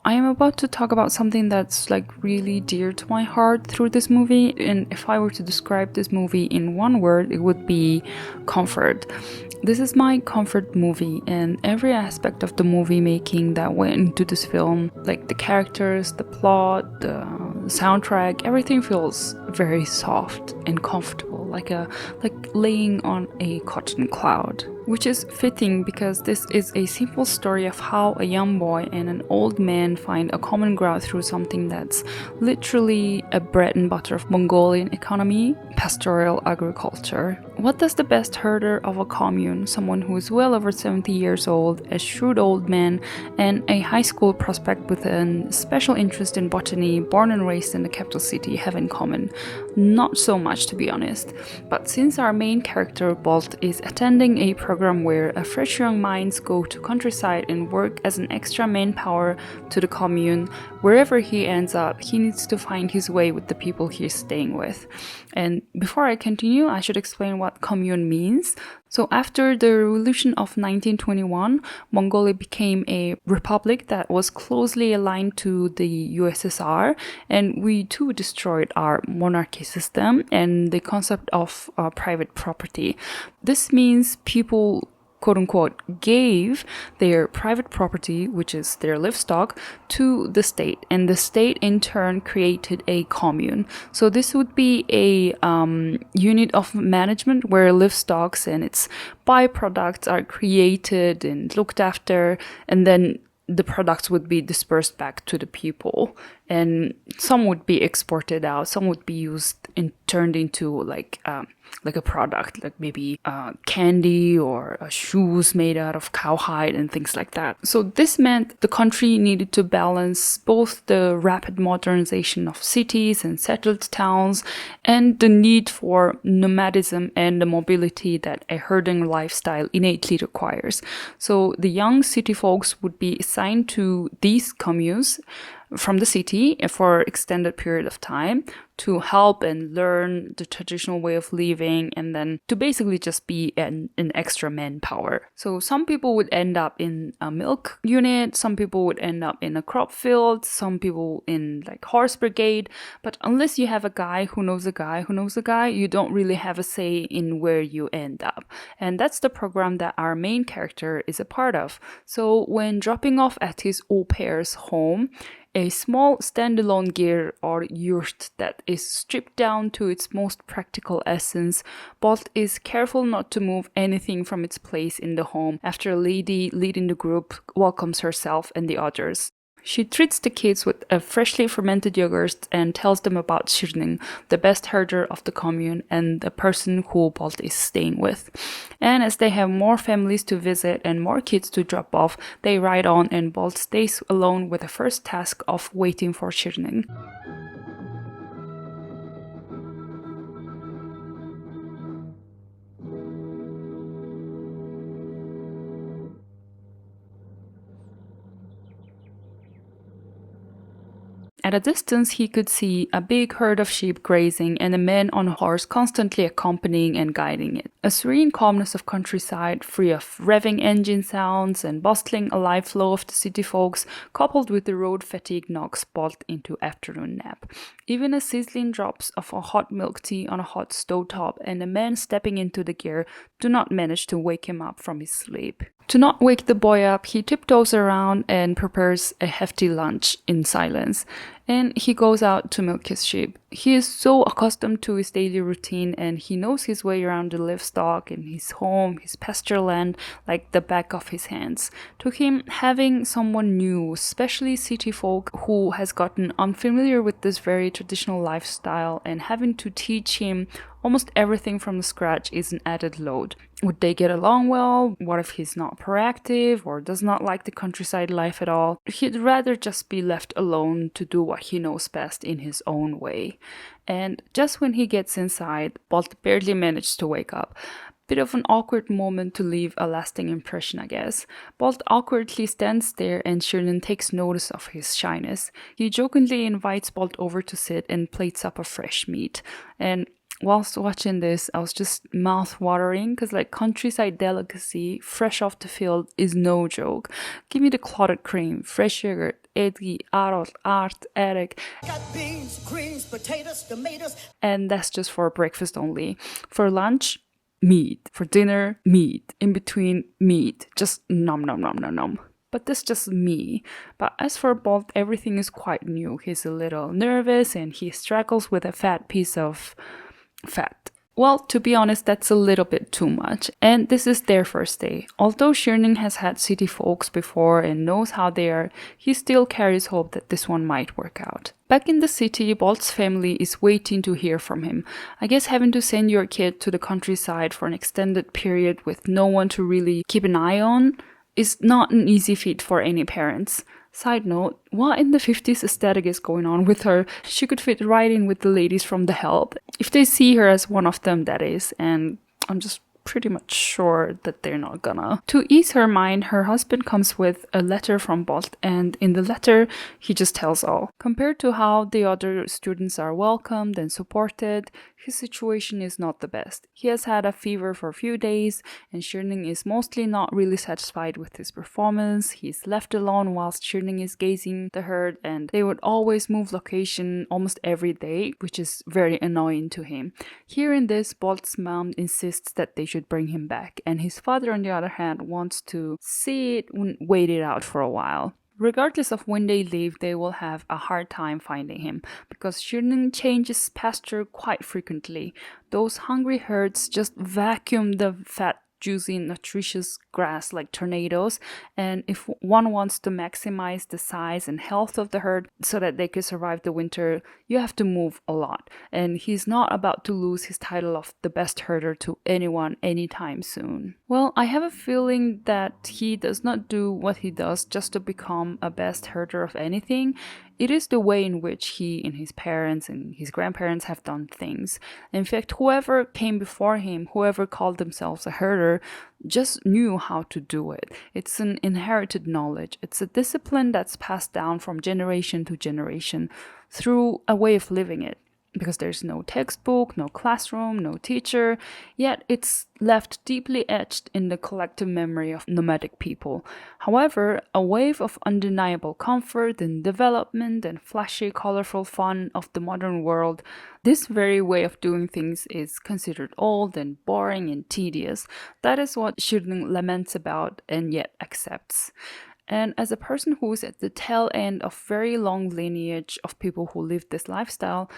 I am about to talk about something that's like really dear to my heart through this movie, and if I were to describe this movie in one word, it would be comfort. This is my comfort movie, and every aspect of the movie making that went into this film, like the characters, the plot, the soundtrack, everything feels very soft and comfortable, like laying on a cotton cloud. Which is fitting because this is a simple story of how a young boy and an old man find a common ground through something that's literally a bread and butter of Mongolian economy, pastoral agriculture. What does the best herder of a commune, someone who is well over 70 years old, a shrewd old man, and a high school prospect with a special interest in botany, born and raised in the capital city, have in common? Not so much, to be honest. But since our main character, Bolt, is attending a program where a fresh young minds go to countryside and work as an extra manpower to the commune, wherever he ends up, he needs to find his way with the people he's staying with. And before I continue, I should explain what commune means. So after the revolution of 1921, Mongolia became a republic that was closely aligned to the USSR, and we too destroyed our monarchy system and the concept of private property. This means people quote-unquote gave their private property, which is their livestock, to the state, and the state in turn created a commune. So this would be a unit of management where livestock and its byproducts are created and looked after, and then the products would be dispersed back to the people, and some would be exported out, some would be used and turned into like a product, like maybe candy or shoes made out of cowhide and things like that. So this meant the country needed to balance both the rapid modernization of cities and settled towns and the need for nomadism and the mobility that a herding lifestyle innately requires. So the young city folks would be assigned to these communes from the city for an extended period of time to help and learn the traditional way of living, and then to basically just be an extra manpower. So some people would end up in a milk unit, some people would end up in a crop field, some people in like horse brigade, but unless you have a guy who knows a guy who knows a guy, you don't really have a say in where you end up. And that's the program that our main character is a part of. So when dropping off at his au pair's home, a small standalone ger or yurt that is stripped down to its most practical essence, Bolt is careful not to move anything from its place in the home after a lady leading the group welcomes herself and the others. She treats the kids with a freshly fermented yogurt and tells them about Shirning, the best herder of the commune and the person who Bolt is staying with. And as they have more families to visit and more kids to drop off, they ride on and Bolt stays alone with the first task of waiting for Shirning. At a distance, he could see a big herd of sheep grazing and a man on a horse constantly accompanying and guiding it. A serene calmness of countryside, free of revving engine sounds and bustling alive flow of the city folks, coupled with the road fatigue knocks Bolt into afternoon nap. Even a sizzling drops of a hot milk tea on a hot stovetop and a man stepping into the gear do not manage to wake him up from his sleep. To not wake the boy up, he tiptoes around and prepares a hefty lunch in silence. And he goes out to milk his sheep. He is so accustomed to his daily routine and he knows his way around the livestock and his home, his pasture land, like the back of his hands. To him, having someone new, especially city folk who has gotten unfamiliar with this very traditional lifestyle and having to teach him almost everything from scratch is an added load. Would they get along well? What if he's not proactive or does not like the countryside life at all? He'd rather just be left alone to do what he knows best in his own way. And just when he gets inside, Bolt barely managed to wake up. Bit of an awkward moment to leave a lasting impression, I guess. Bolt awkwardly stands there and Sheridan takes notice of his shyness. He jokingly invites Bolt over to sit and plates up a fresh meat. And whilst watching this, I was just mouth-watering because like countryside delicacy, fresh off the field, is no joke. Give me the clotted cream, fresh yogurt, Edgy, Arol, Art, Eric. Got beans, greens, potatoes, tomatoes. And that's just for breakfast only. For lunch, meat. For dinner, meat. In between, meat. Just nom nom nom nom nom. But that's just me. But as for Bolt, everything is quite new. He's a little nervous and he struggles with a fat piece of fat. Well, to be honest, that's a little bit too much. And this is their first day. Although Schirning has had city folks before and knows how they are, he still carries hope that this one might work out. Back in the city, Bolt's family is waiting to hear from him. I guess having to send your kid to the countryside for an extended period with no one to really keep an eye on is not an easy feat for any parents. Side note, what in the 50s aesthetic is going on with her? She could fit right in with the ladies from The Help. If they see her as one of them, that is, and I'm just pretty much sure that they're not gonna. To ease her mind, her husband comes with a letter from Bolt, and in the letter, he just tells all. Compared to how the other students are welcomed and supported, his situation is not the best. He has had a fever for a few days, and Schirning is mostly not really satisfied with his performance. He's left alone whilst Schirning is gazing the herd, and they would always move location almost every day, which is very annoying to him. Hearing this, Bolt's mom insists that they should bring him back, and his father, on the other hand, wants to see it and wait it out for a while. Regardless of when they leave, they will have a hard time finding him, because Schirning changes pasture quite frequently. Those hungry herds just vacuum the fat, juicy, nutritious grass like tornadoes, and if one wants to maximize the size and health of the herd so that they could survive the winter, you have to move a lot, and he's not about to lose his title of the best herder to anyone anytime soon. Well, I have a feeling that he does not do what he does just to become a best herder of anything. It is the way in which he and his parents and his grandparents have done things. In fact, whoever came before him, whoever called themselves a herder, just knew how to do it. It's an inherited knowledge. It's a discipline that's passed down from generation to generation through a way of living it. Because there's no textbook, no classroom, no teacher, yet it's left deeply etched in the collective memory of nomadic people. However, a wave of undeniable comfort and development and flashy, colorful fun of the modern world, this very way of doing things is considered old and boring and tedious. That is what Schirning laments about and yet accepts. And as a person who is at the tail end of very long lineage of people who live this lifestyle,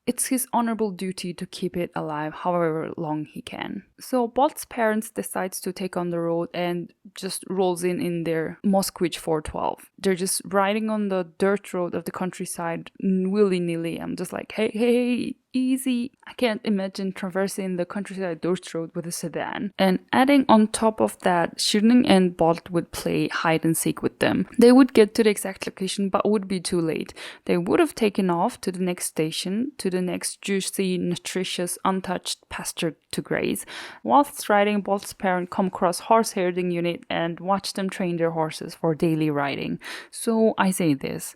it's his honorable duty to keep it alive however long he can. So Bolt's parents decides to take on the road and just rolls in their Moskvich 412. They're just riding on the dirt road of the countryside willy-nilly. I'm just like, hey, easy. I can't imagine traversing the countryside dirt road with a sedan. And adding on top of that, Schirning and Bolt would play hide and seek with them. They would get to the exact location but would be too late. They would have taken off to the next station, to the next juicy, nutritious, untouched pasture to graze. Whilst riding, Bolt's parents come across horse herding unit and watch them train their horses for daily riding. So I say this.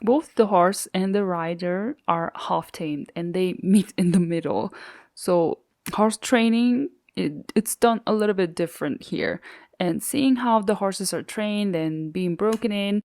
Both the horse and the rider are half tamed and they meet in the middle. So horse training, it's done a little bit different here. And seeing how the horses are trained and being broken in,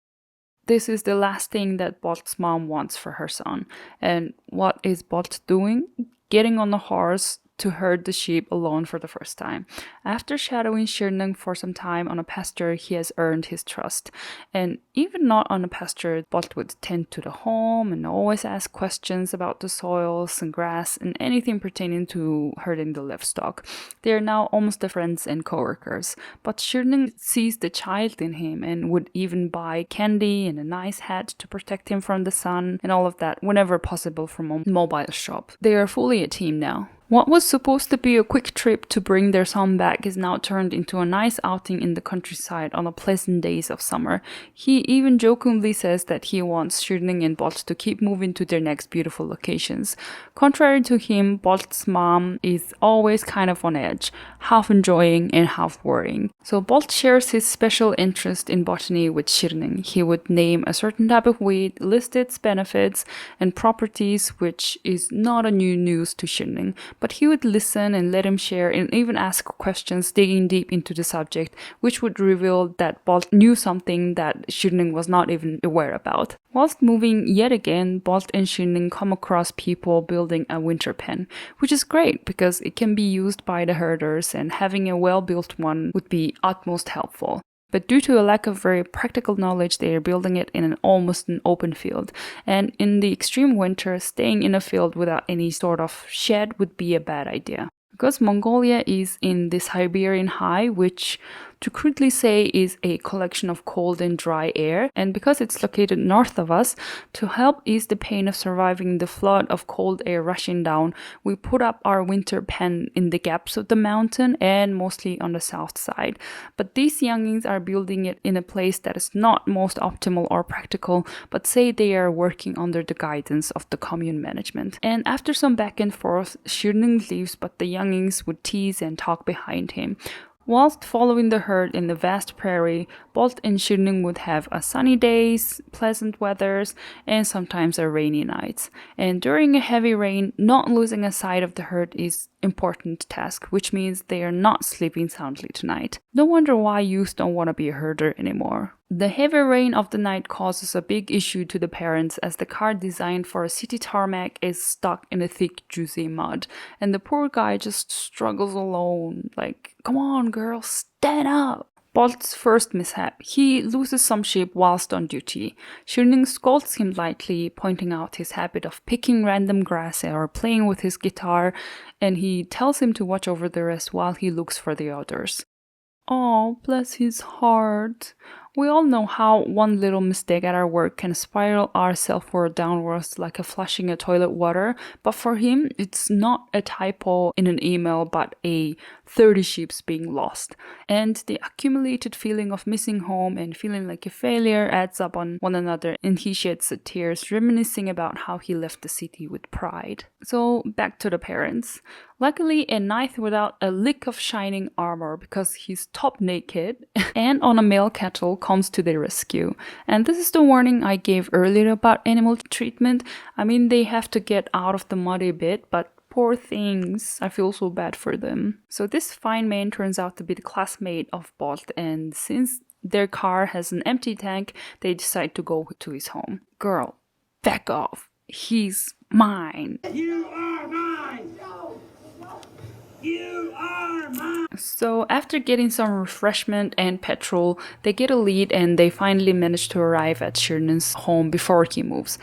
this is the last thing that Bolt's mom wants for her son. And what is Bolt doing? Getting on a horse to herd the sheep alone for the first time. After shadowing Schirning for some time on a pasture, he has earned his trust. And even not on a pasture, Bolt would tend to the home and always ask questions about the soils and grass and anything pertaining to herding the livestock. They are now almost friends and co-workers. But Schirning sees the child in him and would even buy candy and a nice hat to protect him from the sun and all of that whenever possible from a mobile shop. They are fully a team now. What was supposed to be a quick trip to bring their son back is now turned into a nice outing in the countryside on the pleasant days of summer. He even jokingly says that he wants Schirning and Bolt to keep moving to their next beautiful locations. Contrary to him, Bolt's mom is always kind of on edge, half enjoying and half worrying. So Bolt shares his special interest in botany with Schirning. He would name a certain type of weed, list its benefits and properties, which is not a new news to Schirning. but he would listen and let him share and even ask questions digging deep into the subject, which would reveal that Bolt knew something that Shunning was not even aware about. Whilst moving yet again, Bolt and Shunning come across people building a winter pen, which is great because it can be used by the herders and having a well-built one would be utmost helpful. But due to a lack of very practical knowledge, they are building it in almost an open field. And in the extreme winter, staying in a field without any sort of shed would be a bad idea. Because Mongolia is in the Siberian high, which to crudely say is a collection of cold and dry air, and because it's located north of us, to help ease the pain of surviving the flood of cold air rushing down, we put up our winter pen in the gaps of the mountain and mostly on the south side. But these youngins are building it in a place that is not most optimal or practical, but say they are working under the guidance of the commune management. And after some back and forth, Shunning leaves, but the youngins would tease and talk behind him. Whilst following the herd in the vast prairie, Bolt and Shunning would have a sunny days, pleasant weathers, and sometimes a rainy nights. And during a heavy rain, not losing a sight of the herd is important task, which means they are not sleeping soundly tonight. No wonder why youth don't want to be a herder anymore. The heavy rain of the night causes a big issue to the parents as the car designed for a city tarmac is stuck in a thick, juicy mud. And the poor guy just struggles alone. Like, come on, girl, stand up. Bolt's first mishap. He loses some sheep whilst on duty. Shunning scolds him lightly, pointing out his habit of picking random grass or playing with his guitar, and he tells him to watch over the rest while he looks for the others. Oh, bless his heart. We all know how one little mistake at our work can spiral our self-worth downwards like a flushing a toilet water, but for him, it's not a typo in an email, but a 30 sheeps being lost. And the accumulated feeling of missing home and feeling like a failure adds up on one another, and he sheds tears, reminiscing about how he left the city with pride. So, back to the parents. Luckily, a knight without a lick of shining armor, because he's top naked, and on a male cattle comes to their rescue. And this is the warning I gave earlier about animal treatment. I mean, they have to get out of the mud a bit, but poor things, I feel so bad for them. So this fine man turns out to be the classmate of Bolt, and since their car has an empty tank, they decide to go to his home. Girl, back off. He's mine. You are mine. You are mine. So after getting some refreshment and petrol, they get a lead and they finally manage to arrive at Shunning's home before he moves.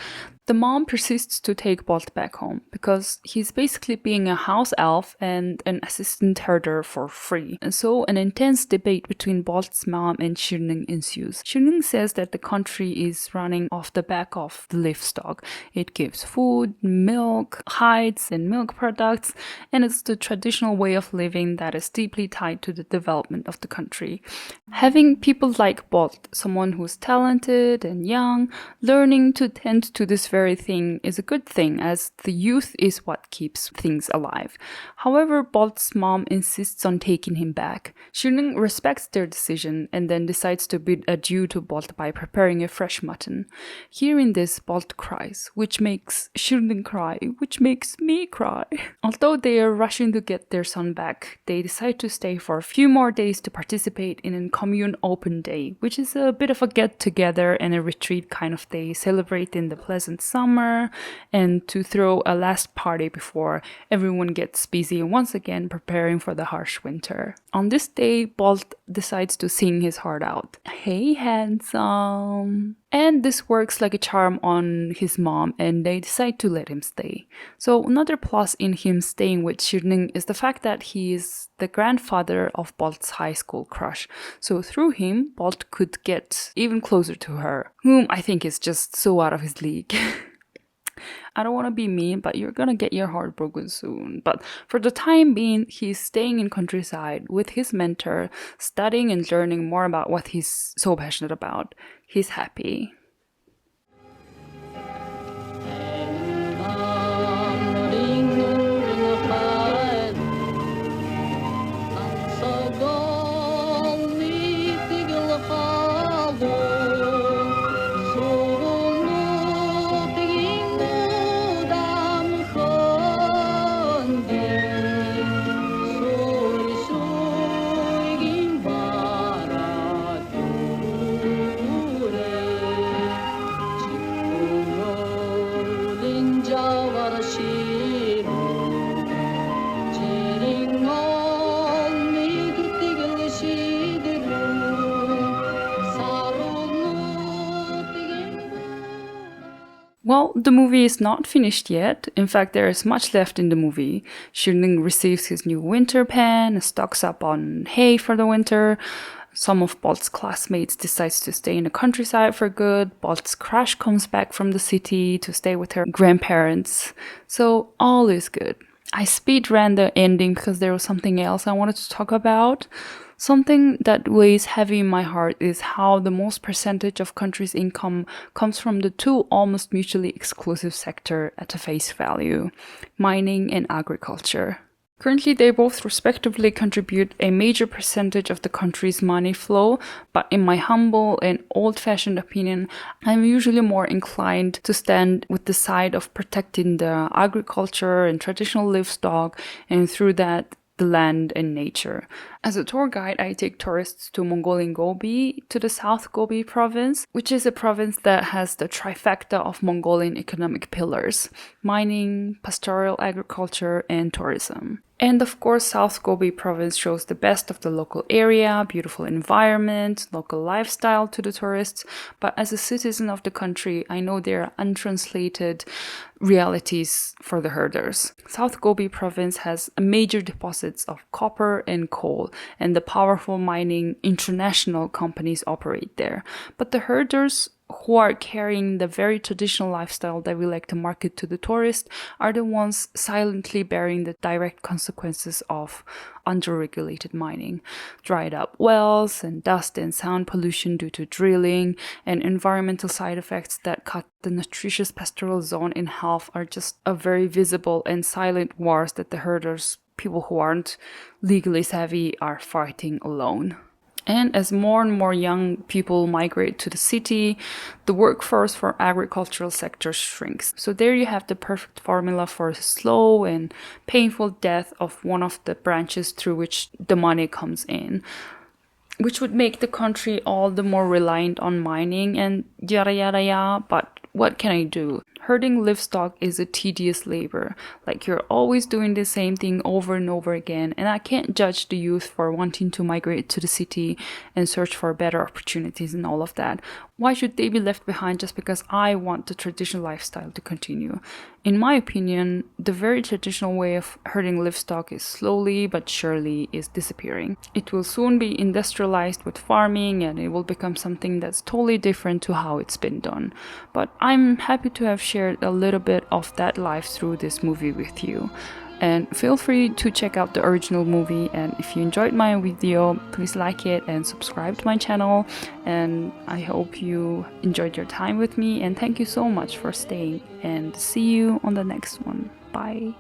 The mom persists to take Bolt back home because he's basically being a house elf and an assistant herder for free. And so an intense debate between Bolt's mom and Shunning ensues. Shunning says that the country is running off the back of the livestock. It gives food, milk, hides, and milk products, and it's the traditional way of living that is deeply tied to the development of the country. Having people like Bolt, someone who's talented and young, learning to tend to this very thing is a good thing, as the youth is what keeps things alive. However, Bolt's mom insists on taking him back. Shunning respects their decision and then decides to bid adieu to Bolt by preparing a fresh mutton. Hearing this, Bolt cries, which makes Shunning cry, which makes me cry. Although they are rushing to get their son back, they decide to stay for a few more days to participate in a commune open day, which is a bit of a get-together and a retreat kind of day, celebrating the pleasant summer and to throw a last party before everyone gets busy once again preparing for the harsh winter. On this day, Bolt decides to sing his heart out. Hey, handsome. And this works like a charm on his mom, and they decide to let him stay. So another plus in him staying with Shunning is the fact that he is the grandfather of Bolt's high school crush. So through him, Bolt could get even closer to her, whom I think is just so out of his league. I don't want to be mean, but you're gonna get your heart broken soon. But for the time being, he's staying in countryside with his mentor, studying and learning more about what he's so passionate about. He's happy. Well, the movie is not finished yet. In fact, there is much left in the movie. Shirling receives his new winter pen, stocks up on hay for the winter. Some of Bolt's classmates decides to stay in the countryside for good. Bolt's crush comes back from the city to stay with her grandparents. So all is good. I speed ran the ending because there was something else I wanted to talk about. Something that weighs heavy in my heart is how the most percentage of country's income comes from the two almost mutually exclusive sectors at a face value, mining and agriculture. Currently, they both respectively contribute a major percentage of the country's money flow, but in my humble and old-fashioned opinion, I'm usually more inclined to stand with the side of protecting the agriculture and traditional livestock, and through that, the land and nature. As a tour guide, I take tourists to Mongolian Gobi, to the South Gobi province, which is a province that has the trifecta of Mongolian economic pillars: mining, pastoral agriculture, and tourism. And of course, South Gobi province shows the best of the local area, beautiful environment, local lifestyle to the tourists. But as a citizen of the country, I know there are untranslated realities for the herders. South Gobi province has major deposits of copper and coal, and the powerful mining international companies operate there. But the herders who are carrying the very traditional lifestyle that we like to market to the tourist are the ones silently bearing the direct consequences of underregulated mining. Dried up wells and dust and sound pollution due to drilling and environmental side effects that cut the nutritious pastoral zone in half are just a very visible and silent wars that the herders, people who aren't legally savvy, are fighting alone. And as more and more young people migrate to the city, the workforce for agricultural sector shrinks. So there you have the perfect formula for a slow and painful death of one of the branches through which the money comes in, which would make the country all the more reliant on mining and yada yada yada. But what can I do? Herding livestock is a tedious labor. Like, you're always doing the same thing over and over again, and I can't judge the youth for wanting to migrate to the city and search for better opportunities and all of that. Why should they be left behind just because I want the traditional lifestyle to continue? In my opinion, the very traditional way of herding livestock is slowly but surely is disappearing. It will soon be industrialized with farming, and it will become something that's totally different to how it's been done. But I'm happy to have shared a little bit of that life through this movie with you. And feel free to check out the original movie, and if you enjoyed my video, please like it and subscribe to my channel. And I hope you enjoyed your time with me, and thank you so much for staying, and see you on the next one. Bye.